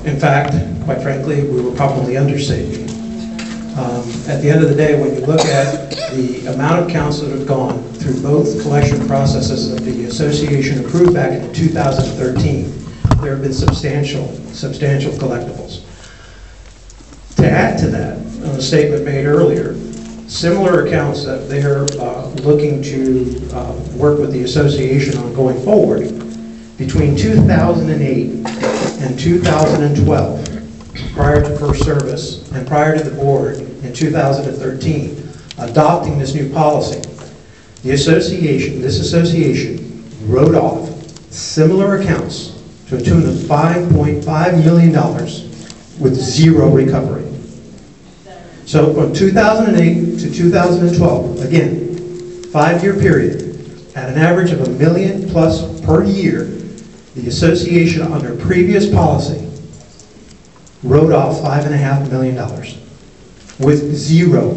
In fact, quite frankly, we were probably understating. At the end of the day, when you look at the amount of accounts that have gone through both collection processes that the association approved back in 2013, there have been substantial collectibles. To add to that, on a statement made earlier, similar accounts that they're looking to work with the association on going forward, between 2008 and 2012, prior to first service and prior to the board in 2013 adopting this new policy, this association wrote off similar accounts to a tune of $5.5 million with zero recovery. So from 2008 to 2012, again, 5-year period, at an average of $1 million plus per year, the association under previous policy wrote off $5.5 million with zero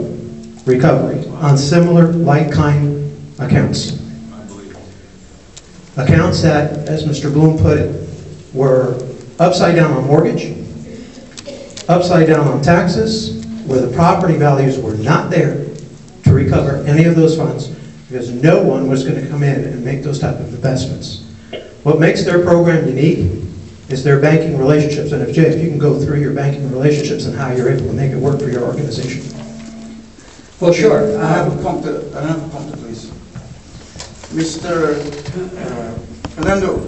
recovery on similar like-kind accounts. Accounts that, as Mr. Bloom put it, were upside down on mortgage, upside down on taxes, where the property values were not there to recover any of those funds because no one was going to come in and make those type of investments. What makes their program unique is their banking relationships. And if Jay, if you can go through your banking relationships and how you're able to make it work for your organization. Well, sure. I have a comment, please. Mr. Fernando,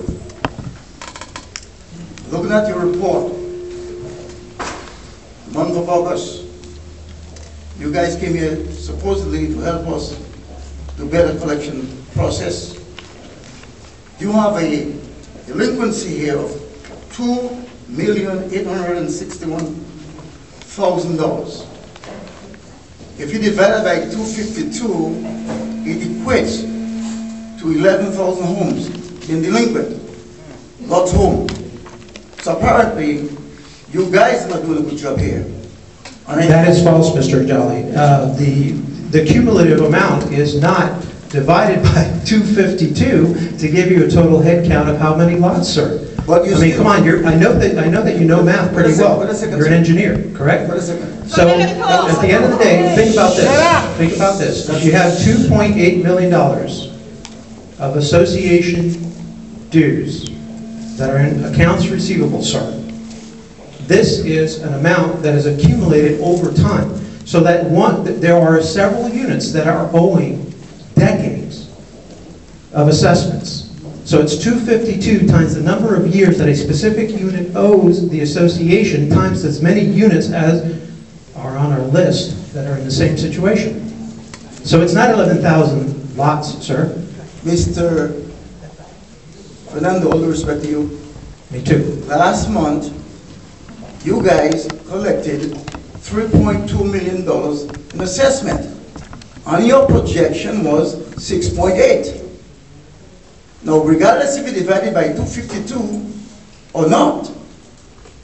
looking at your report, month of August, you guys came here supposedly to help us do better collection process. You have a delinquency here of $2,861,000. If you divide it by 252, it equates to 11,000 homes in delinquent. God's home. So apparently, you guys are not doing a good job here. That is false, Mr. Jolly. The cumulative amount is not divided by 252 to give you a total head count of how many lots, sir. But you come on. I know that you know math pretty well. You're an engineer, correct? So at the end of the day, think about this. Think about this. If you have $2.8 million of association dues that are in accounts receivable, sir, this is an amount that is accumulated over time. So that there are several units that are owing decades of assessments. So it's 252 times the number of years that a specific unit owes the association times as many units as are on our list that are in the same situation. So it's not 11,000 lots, sir. Mr. Fernando, all due respect to you. Me too. Last month, you guys collected $3.2 million in assessment. And your projection was 6.8. Now, regardless if you divide it by 252 or not,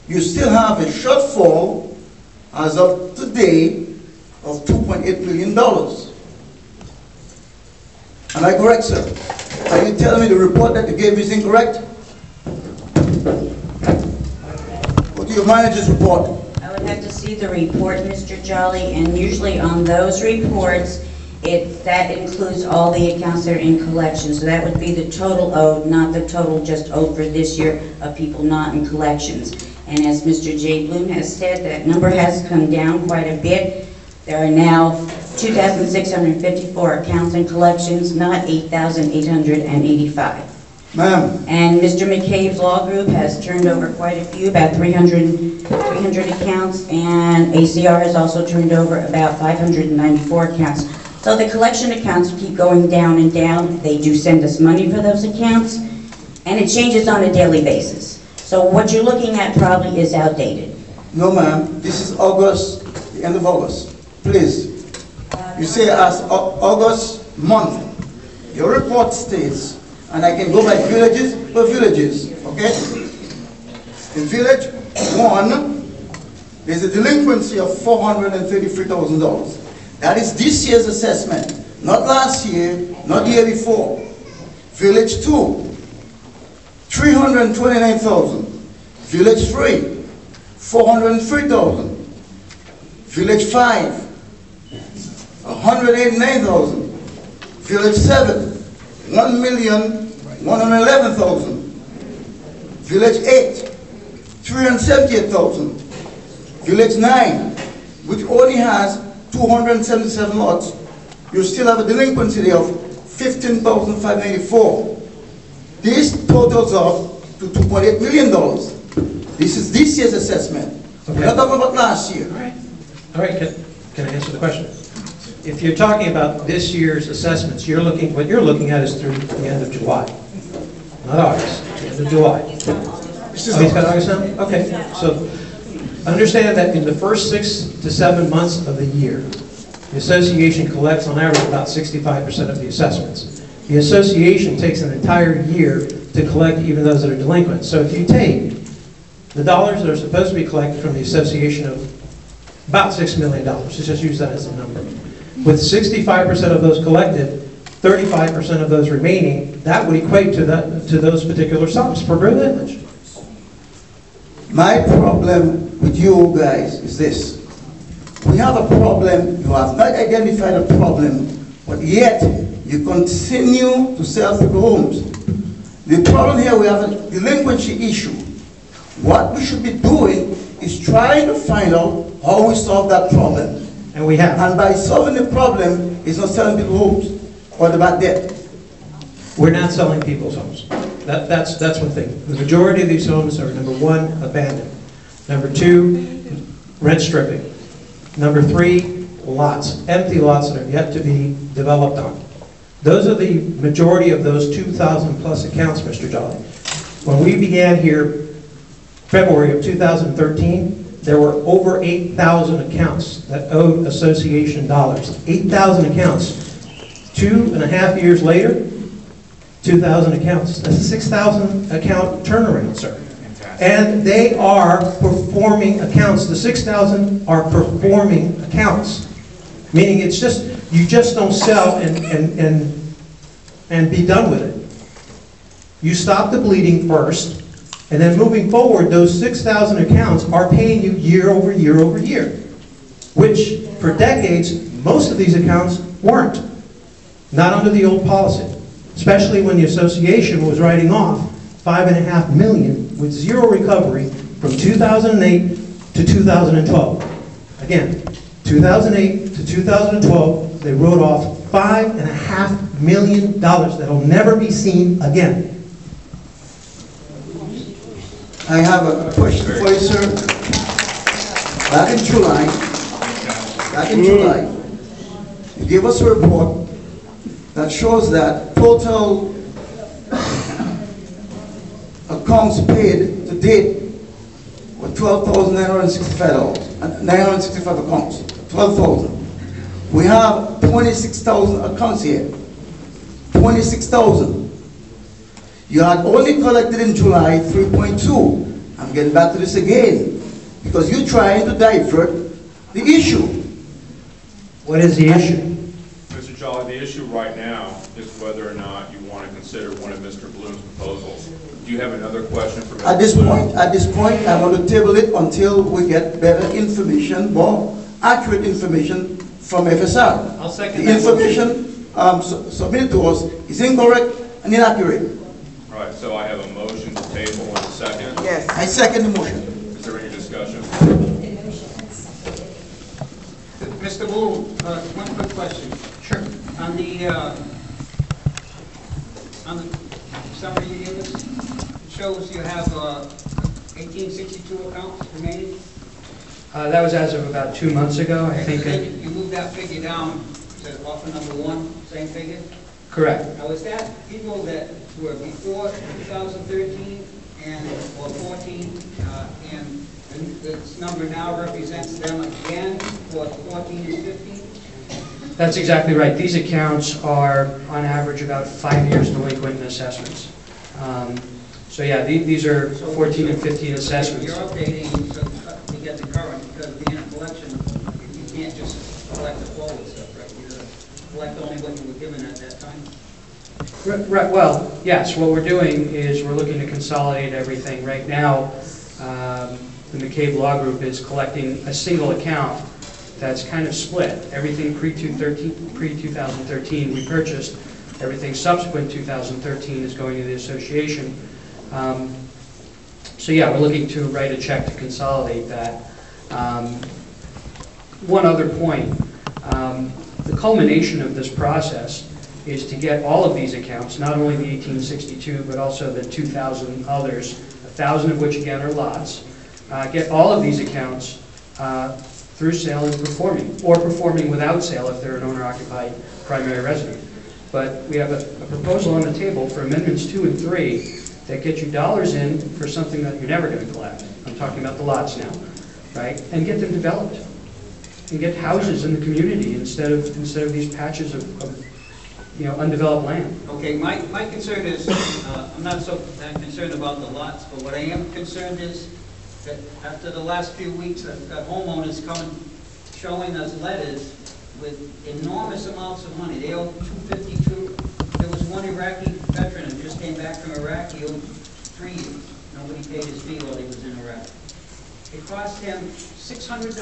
you still have a shortfall as of today of $2.8 million. Am I correct, sir? Are you telling me the report that you gave is incorrect? Go to your manager's report. I would have to see the report, Mr. Jolly, and usually on those reports, that includes all the accounts that are in collection. So that would be the total owed, not the total just owed for this year of people not in collections. And as Mr. J. Bloom has said, that number has come down quite a bit. There are now 2,654 accounts in collections, not 8,885. Ma'am. And Mr. McCabe's law group has turned over quite a few, about 300 accounts, and ACR has also turned over about 594 accounts. So the collection accounts keep going down and down. They do send us money for those accounts, and it changes on a daily basis. So what you're looking at probably is outdated. No, ma'am. This is August, the end of August. Please. You say as August month. Your report states, and I can go by villages per villages, okay? In village 1, there's a delinquency of $433,000. That is this year's assessment, not last year, not the year before. Village 2, $329,000. Village 3, 403,000. Village 5, 189,000. Village 7, 1,111,000. Village 8, 378,000. Village 9, which only has 277 lots, you still have a delinquency there of 15,594. This totals up to $2.8 million. This is this year's assessment. We're not talking about last year. All right, can I answer the question? If you're talking about this year's assessments, what you're looking at is through the end of July, not August, the end of July. Oh, he's got August now? Okay, so understand that in the first 6 to 7 months of the year, the association collects on average about 65% of the assessments. The association takes an entire year to collect even those that are delinquent. So if you take the dollars that are supposed to be collected from the association of about $6 million, let's just use that as a number. With 65% of those collected, 35% of those remaining, that would equate to those particular sums per village. My problem with you guys is this. We have a problem, you have not identified a problem, but yet you continue to sell people homes. The problem here, we have a delinquency issue. What we should be doing is trying to find out how we solve that problem. And we have. And by solving the problem, it's not selling people homes or the bad debt. We're not selling people's homes. That's one thing. The majority of these homes are, number one, abandoned. Number two, rent stripping. Number three, lots, empty lots that are yet to be developed on. Those are the majority of those 2,000 plus accounts, Mr. Jolly. When we began here, February of 2013, there were over 8,000 accounts that owed association dollars. 8,000 accounts. 2.5 years later, 2,000 accounts. That's a 6,000 account turnaround, sir. And they are performing accounts. The 6,000 are performing accounts. Meaning it's just, you just don't sell and be done with it. You stop the bleeding first, and then moving forward, those 6,000 accounts are paying you year over year over year. Which, for decades, most of these accounts weren't. Not under the old policy. Especially when the association was writing off $5.5 million with zero recovery from 2008 to 2012. Again, 2008 to 2012, they wrote off $5.5 million that'll never be seen again. I have a question for you, sir. Back in July, you gave us a report that shows that total accounts paid to date were $12,965 accounts. 12,000. We have 26,000 accounts here. 26,000. You had only collected in July 3.2. I'm getting back to this again because you're trying to divert the issue. What is the issue? Mr. Jolly, the issue right now is whether or not you want to consider one of Mr. Bloom's proposals. Do you have another question for Mr. Bloom? At this point, I want to table it until we get better information, more accurate information from FSR. I'll second the that information submitted to us is incorrect and inaccurate. Right, so I have a motion to table in a second. Yes. I second the motion. Is there any discussion? Mr. Bloom, one quick question. Sure. On the summary you gave us, it shows you have 1862 accounts remaining. That was as of about 2 months ago, I think. Then you moved that figure down to offer number one, same figure. Correct. Now, is that people that were before 2013 or 14, and this number now represents them again for 14 and 15? That's exactly right. These accounts are, on average, about 5 years delinquent in assessments. So yeah, these are 14 and 15 assessments. You're updating so to get the current, because being a collection, you can't just collect the forward stuff, right? You collect only what you were given at that time. Right. Well, yes. What we're doing is we're looking to consolidate everything. Right now, the McCabe Law Group is collecting a single account that's kind of split. Everything pre-2013 we purchased, everything subsequent 2013 is going to the association. So yeah, we're looking to write a check to consolidate that. One other point, the culmination of this process is to get all of these accounts, not only the 1862, but also the 2,000 others, 1,000 of which again are lots, get all of these accounts through sale and performing, or performing without sale if they're an owner-occupied primary resident. But we have a proposal on the table for amendments 2 and 3 that get you dollars in for something that you're never going to collect. I'm talking about the lots now, right? And get them developed, and get houses in the community instead of these patches of undeveloped land. Okay, my concern is, I'm not so that concerned about the lots, but what I am concerned is that after the last few weeks, I've got homeowners coming, showing us letters with enormous amounts of money. They owe $252. There was one Iraqi veteran who just came back from Iraq. He owed 3 years. Nobody paid his fee while he was in Iraq. It cost him $600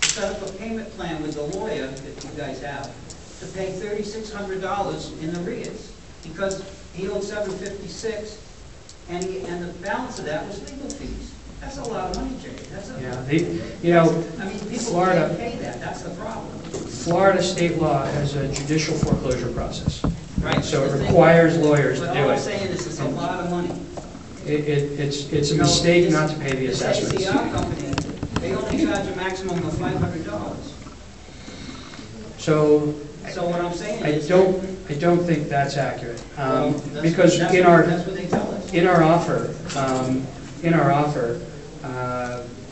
to set up a payment plan with the lawyer that you guys have to pay $3,600 in arrears because he owed $756, and the balance of that was legal fees. That's a lot of money, Jay. Yeah, I mean, people Florida, can't pay that. That's the problem. Florida state law has a judicial foreclosure process. Right. So it requires lawyers to But do all I'm it. saying is it's a lot of money. It's a mistake not to pay the assessments. This ACR company, they only charge a maximum of $500. So So what I'm saying I is. don't think that's accurate. Well, that's- Because that's in what- our, That's what they tell us. in our offer,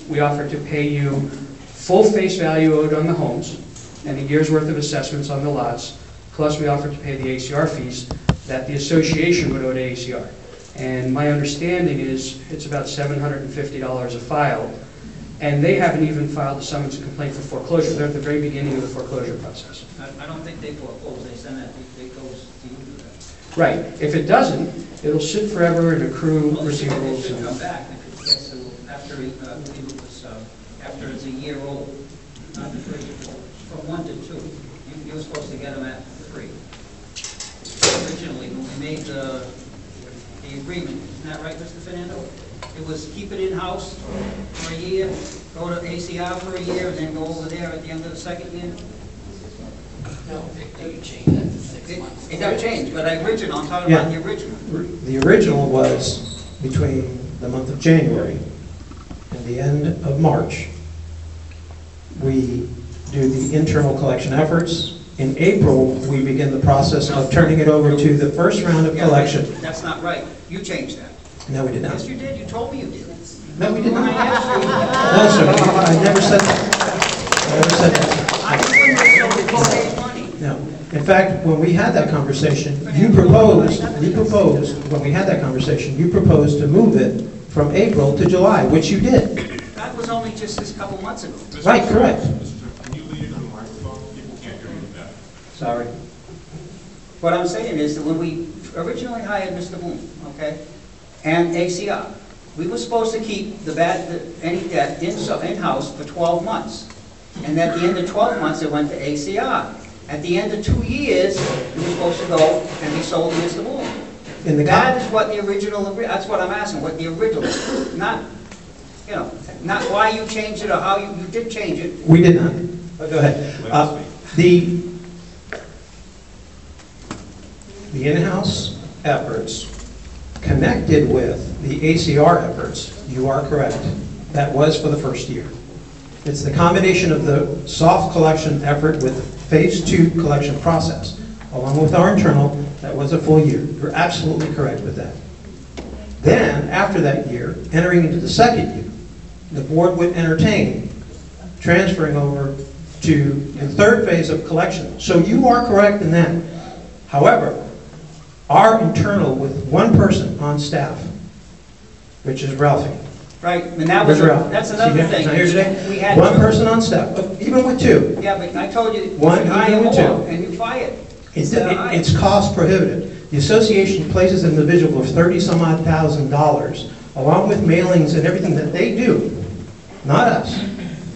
we offer to pay you full face value owed on the homes and a year's worth of assessments on the lots, plus we offer to pay the ACR fees that the association would owe to ACR. And my understanding is it's about $750 a file, and they haven't even filed a summons and complaint for foreclosure. They're at the very beginning of the foreclosure process. I don't think they foreclose. They send that, it goes to you. Right. If it doesn't, it'll sit forever and accrue Well, it should receivables. come back if it gets to, after, I believe it was, after it's a year old, not the first, from 1 to 2. You were supposed to get them at 3. Originally, when we made the agreement, isn't that right, Mr. Fernando? It was keep it in-house for a year, go to ACR for a year, and then go over there at the end of the second year? No, you changed that to 6 months. It got changed, but I'm talking about the original. The original was between the month of January and the end of March. We do the internal collection efforts. In April, we begin the process of turning it over to the first round of Yeah, collection. That's not right. You changed that. No, we did not. Yes, you did. You told me you did. No, we did When I not. asked you, No, sir, I never said that. I never said that. I wouldn't have told you to pay money. No. In fact, when we had that conversation, you proposed, when we had that conversation, you proposed to move it from April to July, which you did. That was only just this couple months ago. Right, correct. Can you lean into the microphone? People can't hear you with that. Sorry. What I'm saying is that when we originally hired Mr. Boone, okay, and ACR, we were supposed to keep any debt in-house for 12 months. And at the end of 12 months, it went to ACR. At the end of 2 years, we were supposed to go and be sold to Mr. Boone. In the That is what the original, that's what I'm asking, what the original, not why you changed it or how you did change it. We did not. But go ahead. The in-house efforts connected with the ACR efforts, you are correct, that was for the first year. It's the combination of the soft collection effort with the phase 2 collection process, along with our internal, that was a full year. You're absolutely correct with that. Then, after that year, entering into the second year, the board would entertain transferring over to the third phase of collection. So you are correct in that. However, our internal with one person on staff, which is Ralphie. Right, and that was, that's another thing. Not here today? We had One person on staff, even with 2. Yeah, but I told you, One, you hire even with more, 2. and you fired. It's cost prohibitive. The association places an individual of $30-some-odd thousand along with mailings and everything that they do, not us,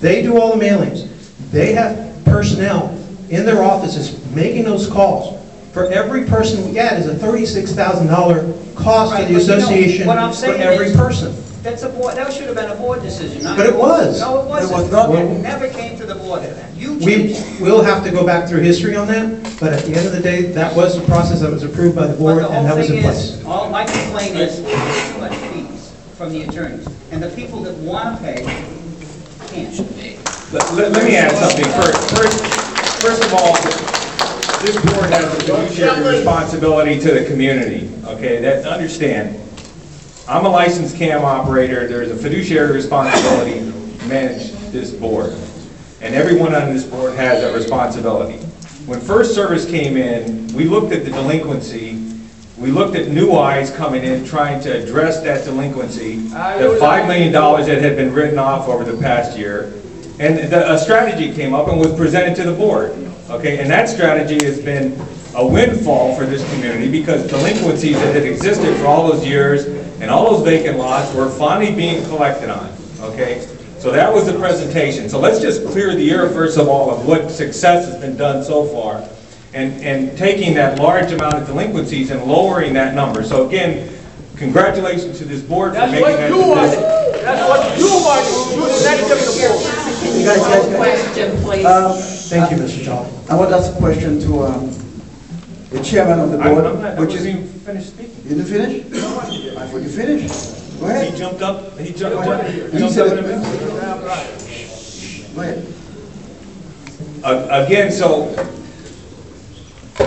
they do all the mailings. They have personnel in their offices making those calls. For every person we add is a $36,000 cost to Right, the but you know, association what I'm for saying every is- person. That's a board, that should have been a board decision, not. But it was. No, it wasn't. was not. It never came to the board. You We changed it. will have to go back through history on that, but at the end of the day, that was the process that was approved by the But board the and whole that was thing in place. is, all my complaint is, too much fees from the attorneys. And the people that want to pay can't. Let me add something. First of all, this board has a fiduciary responsibility to the community, okay? Understand, I'm a licensed CAM operator, there's a fiduciary responsibility to manage this board. And everyone on this board has that responsibility. When First Service came in, we looked at the delinquency, we looked at new eyes coming in, trying to address that delinquency, the $5 million that had been written off over the past year, and a strategy came up and was presented to the board, okay? And that strategy has been a windfall for this community because delinquencies that had existed for all those years and all those vacant lots were finally being collected on, okay? So that was the presentation. So let's just clear the air first of all of what success has been done so far and taking that large amount of delinquencies and lowering that number. So again, congratulations to this board for making that decision. That's what you want. You said it to the board. You guys. Question, please. Thank you, Mr. Jolly. I want to ask a question to the chairman of the I board, wasn't which is, even finished speaking. you didn't finish? I thought you finished. Go ahead. He jumped up He in said a minute. Go ahead. Again, so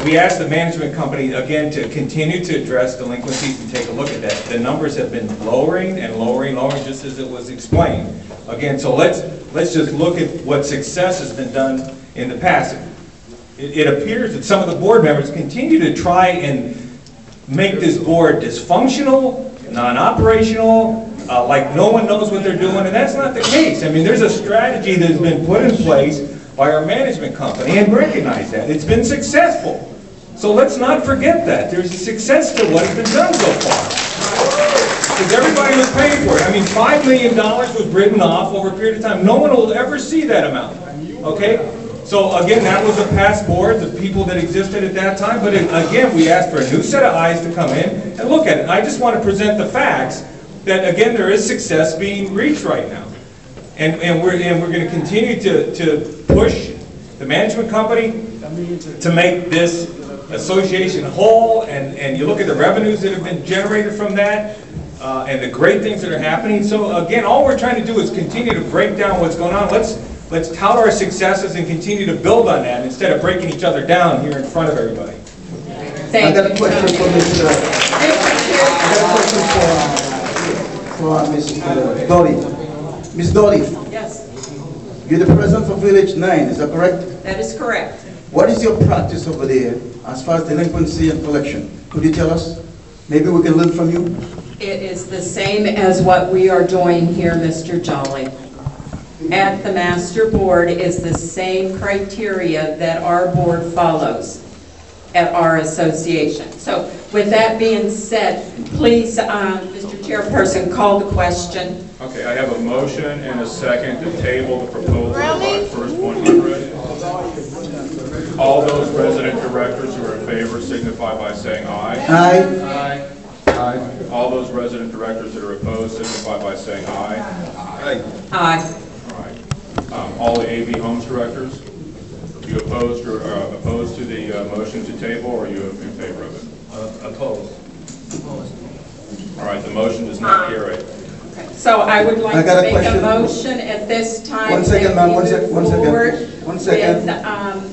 we asked the management company, again, to continue to address delinquencies and take a look at that. The numbers have been lowering and lowering, just as it was explained. Again, so let's just look at what success has been done in the past. It appears that some of the board members continue to try and make this board dysfunctional, non-operational, like no one knows what they're doing, and that's not the case. I mean, there's a strategy that's been put in place by our management company, and recognize that. It's been successful. So let's not forget that. There's a success to what has been done so far. Because everybody was paying for it. I mean, $5 million was written off over a period of time. No one will ever see that amount, okay? So again, that was a past board, the people that existed at that time, but again, we asked for a new set of eyes to come in and look at it. And I just want to present the facts that, again, there is success being reached right now. And we're going to continue to push the management company to make this association whole, and you look at the revenues that have been generated from that, and the great things that are happening. So again, all we're trying to do is continue to break down what's going on. Let's tout our successes and continue to build on that instead of breaking each other down here in front of everybody. I got a question for Mr. I got a question for Ms. Dolly. Ms. Dolly, Yes, you're the president for Village 9, is that correct? that is correct. What is your practice over there as far as delinquency and collection? Could you tell us? Maybe we can learn from you? It is the same as what we are doing here, Mr. Jolly. At the master board is the same criteria that our board follows at our association. So with that being said, please, Mr. Chairperson, call the question. Okay, I have a motion and a second to table the proposal by First 100. All those resident directors who are in favor signify by saying aye. Aye. Aye. All those resident directors that are opposed signify by saying aye. Aye. All right. All the AV Homes directors, you opposed to the motion to table, or are you in favor of it? Opposed. All right, the motion does not carry. So I would like I got to a make a question. motion at this time. One second, that ma'am, we one second, move one second. forward One second.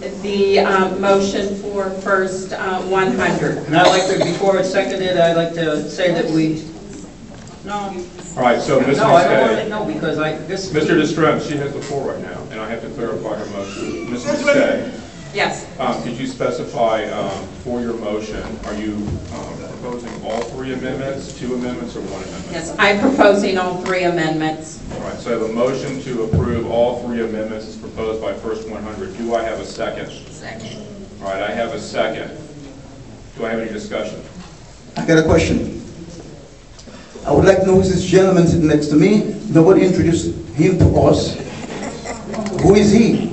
With the motion for First 100. And I'd like to, before it's seconded, I'd like to say that we, no, All right, so Ms. no, I don't want to, Mistay, no, because this. Mr. DeStrem, she has the floor right now, and I have to clarify her motion. Ms. Mistay, Yes. could you specify for your motion, are you proposing all three amendments, two amendments, or one amendment? Yes, I'm proposing all three amendments. All right, so I have a motion to approve all three amendments as proposed by First 100. Do I have a second? Second. All right, I have a second. Do I have any discussion? I got a question. I would like to know who's this gentleman sitting next to me. Nobody introduced him to us. Who is he?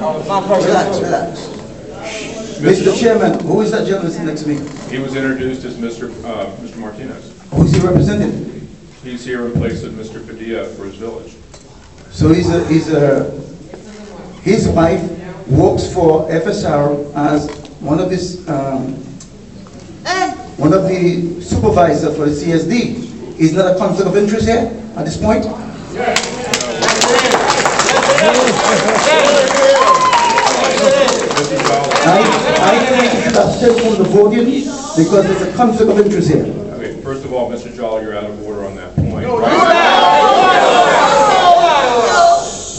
Relax, relax. Mr. Chairman, who is that gentleman sitting next to me? He was introduced as Mr. Martinez. Who's he representing? He's here in place of Mr. Padilla for his village. So his wife works for FSR as one of the supervisor for the CSD. Is that a conflict of interest here at this point? I think you should abstain from the voting because there's a conflict of interest here. Okay, first of all, Mr. Jolly, you're out of order on that point.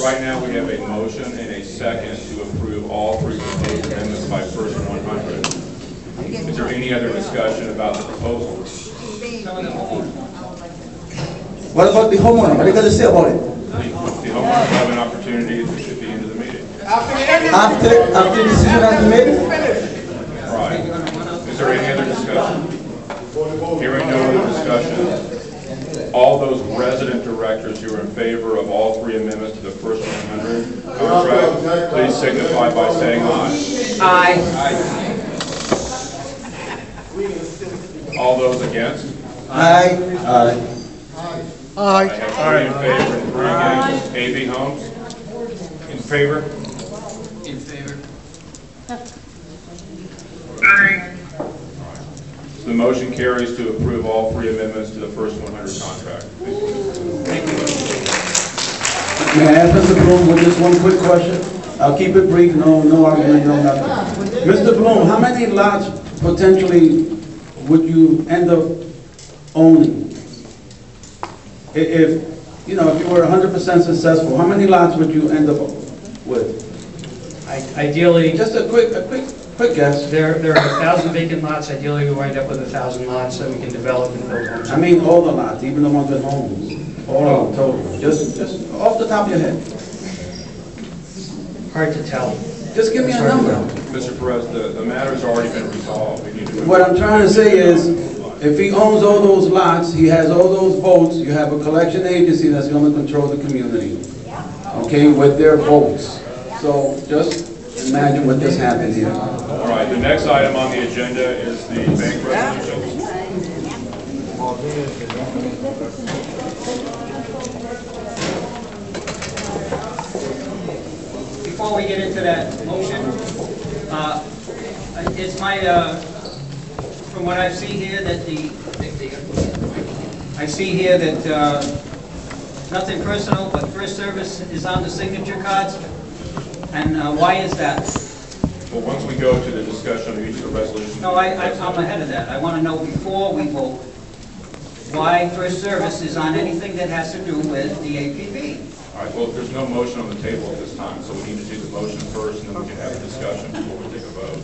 Right now, we have a motion and a second to approve all three proposed amendments by first 100. Is there any other discussion about the proposal? What about the homeowner? What are you going to say about it? The homeowners have an opportunity at the end of the meeting. After the decision has been made? Right. Is there any other discussion? Hearing no other discussion, all those resident directors who are in favor of all three amendments to the first 100 contract, please signify by saying aye. Aye. All those against? Aye. I have three in favor and three against. A.B. Holmes? In favor? In favor. So the motion carries to approve all three amendments to the first 100 contract. May I ask Mr. Bloom with just one quick question? I'll keep it brief, no argument, no nothing. Mr. Bloom, how many lots potentially would you end up owning? If you were 100% successful, how many lots would you end up with? Ideally, Just a quick guess. there are 1,000 vacant lots. Ideally, we wind up with 1,000 lots that we can develop and build homes. I mean all the lots, even the ones with homes. All of them, total. Just off the top of your head. Hard to tell. Just give me a number. Mr. Perez, the matter's already been resolved. We need to move What I'm trying to say is, if he owns all those lots, he has all those votes, you have a collection agency that's going to control the community, okay, with their votes. So just imagine what just happened here. All right, the next item on the agenda is the bank resolution. Before we get into that motion, it's my, from what I see here, that I see here that nothing personal, but First Service is on the signature cards. And why is that? Well, once we go to the discussion of each of the resolutions. No, I'm ahead of that. I want to know before we vote why First Service is on anything that has to do with the APB. All right, well, there's no motion on the table at this time, so we need to do the motion first, and then we can have a discussion before we take a vote.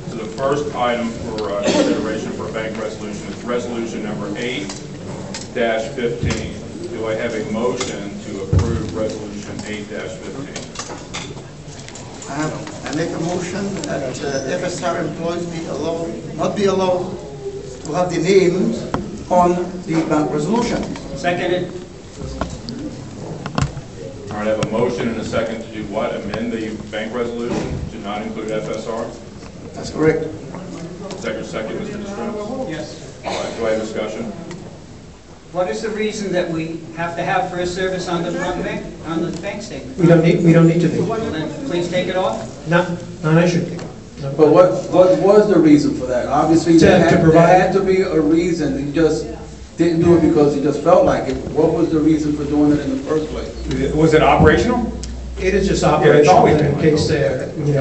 So the first item for consideration for a bank resolution is resolution number 8-15. Do I have a motion to approve resolution 8-15? I make a motion that FSR employees not be allowed to have the names on the bank resolution. Seconded. All right, I have a motion and a second to do what? Amend the bank resolution to not include FSR? That's correct. Is that your second, Mr. Distress? Yes. All right, do I have discussion? What is the reason that we have to have First Service on the bank statement? We don't need to be. Well, then please take it off. Not an issue. No. But what was the reason for that? Obviously, there had to be a reason. He just didn't do it because he just felt like it. What was the reason for doing it in the first place? Was it operational? It is just it's operational always in been. case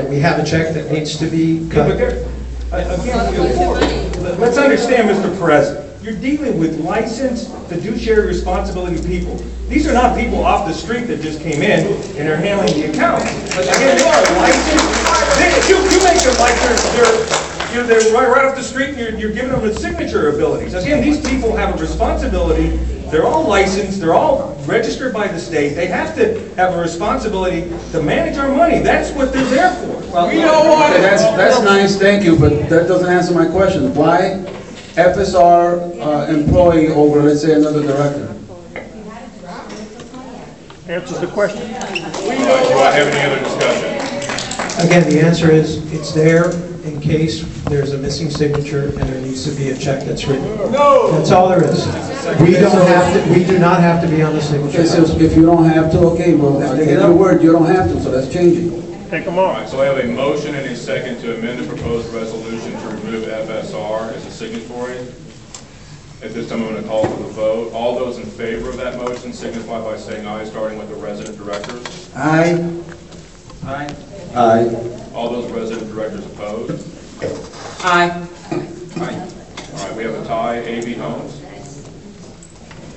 we have a check that needs to be Yeah, cut. but again, let's understand, Mr. Perez, you're dealing with licensed fiduciary responsibility people. These are not people off the street that just came in and are handling the account. But again, they are licensed. You make them like they're right off the street and you're giving them the signature abilities. Again, these people have a responsibility. They're all licensed, they're all registered by the state. They have to have a responsibility to manage our money. That's what they're there for. Well, You know what? Okay, that's nice, thank you, but that doesn't answer my question. Why FSR employee over, let's say, another director? Answers the question. Do I have any other discussion? Again, the answer is, it's there in case there's a missing signature and there needs to be a check that's written. No! That's all there is. We do not have to be on the signature. Okay, so if you don't have to, okay, well, I take your word, you don't have to, so that's changing. Take them All off. right, so I have a motion and a second to amend the proposed resolution to remove FSR as a signatory. At this time, I'm going to call for the vote. All those in favor of that motion signify by saying aye, starting with the resident directors. Aye. Aye. Aye. All those resident directors opposed? Aye. Aye. All right, we have a tie. A.B. Holmes?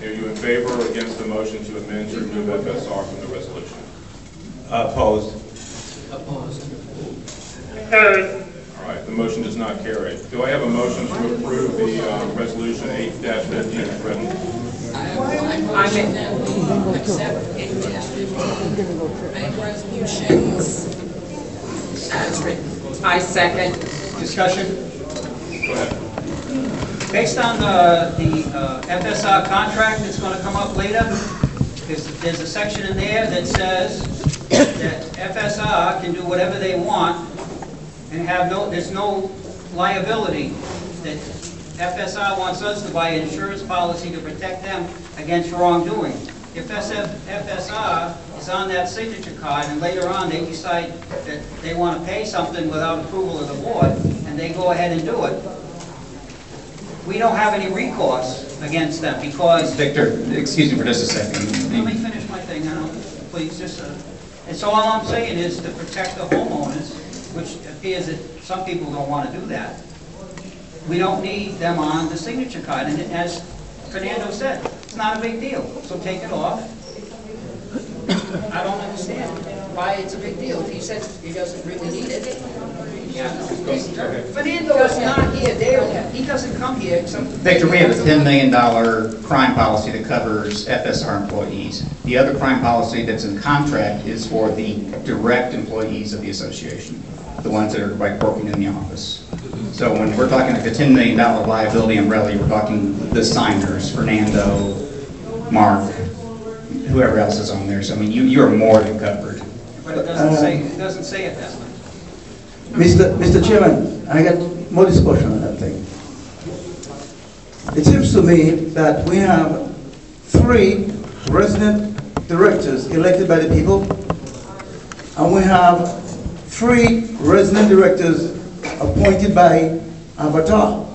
Are you in favor or against the motion to amend to remove FSR from the resolution? Opposed. All right, the motion does not carry. Do I have a motion to approve the resolution 8-15 as written? I make, Accept 8-15, make resolutions as written. I second. Discussion? Go ahead. Based on the FSR contract that's going to come up later, there's a section in there that says that FSR can do whatever they want and there's no liability, that FSR wants us to buy an insurance policy to protect them against wrongdoing. If FSR is on that signature card and later on they decide that they want to pay something without approval of the board and they go ahead and do it, we don't have any recourse against them because... Victor, excuse me for just a second. Let me finish my thing, please, and so all I'm saying is to protect the homeowners, which appears that some people don't want to do that. We don't need them on the signature card, and as Fernando said, it's not a big deal, so take it off. I don't understand why it's a big deal. If he says he doesn't really need it. Fernando's not here, he doesn't come here. Victor, we have a $10 million crime policy that covers FSR employees. The other crime policy that's in contract is for the direct employees of the association, the ones that are like working in the office. So when we're talking like a $10 million liability umbrella, we're talking the signers, Fernando, Mark, whoever else is on there. So I mean, you are more than covered. But it doesn't say it that way. Mr. Chairman, I got more discussion on that thing. It seems to me that we have 3 resident directors elected by the people, and we have 3 resident directors appointed by Avatar.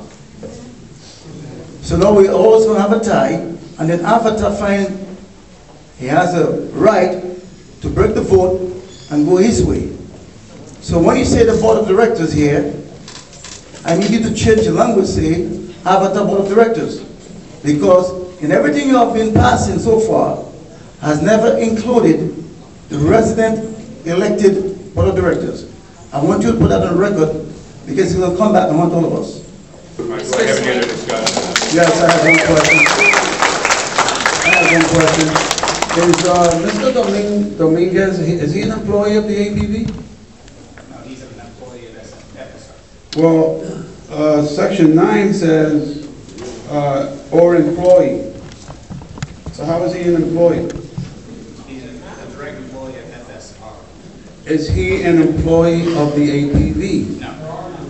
So now we also have a tie, and then Avatar finds he has a right to break the vote and go his way. So when you say the board of directors here, I need you to change the language, say Avatar board of directors, because in everything you have been passing so far has never included the resident elected board of directors. I want you to put that on record because it will come back and haunt all of us. All right, do I have any other discussion? Yes, I have one question. Is Mr. Dominguez, is he an employee of the APV? No, he's an employee of FSR. Well, Section 9 says, or employee. So how is he an employee? He's a direct employee of FSR. Is he an employee of the APV? No.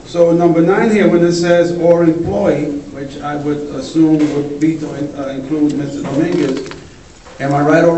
So number 9 here, when it says or employee, which I would assume would be to include Mr. Dominguez, am I right or wrong?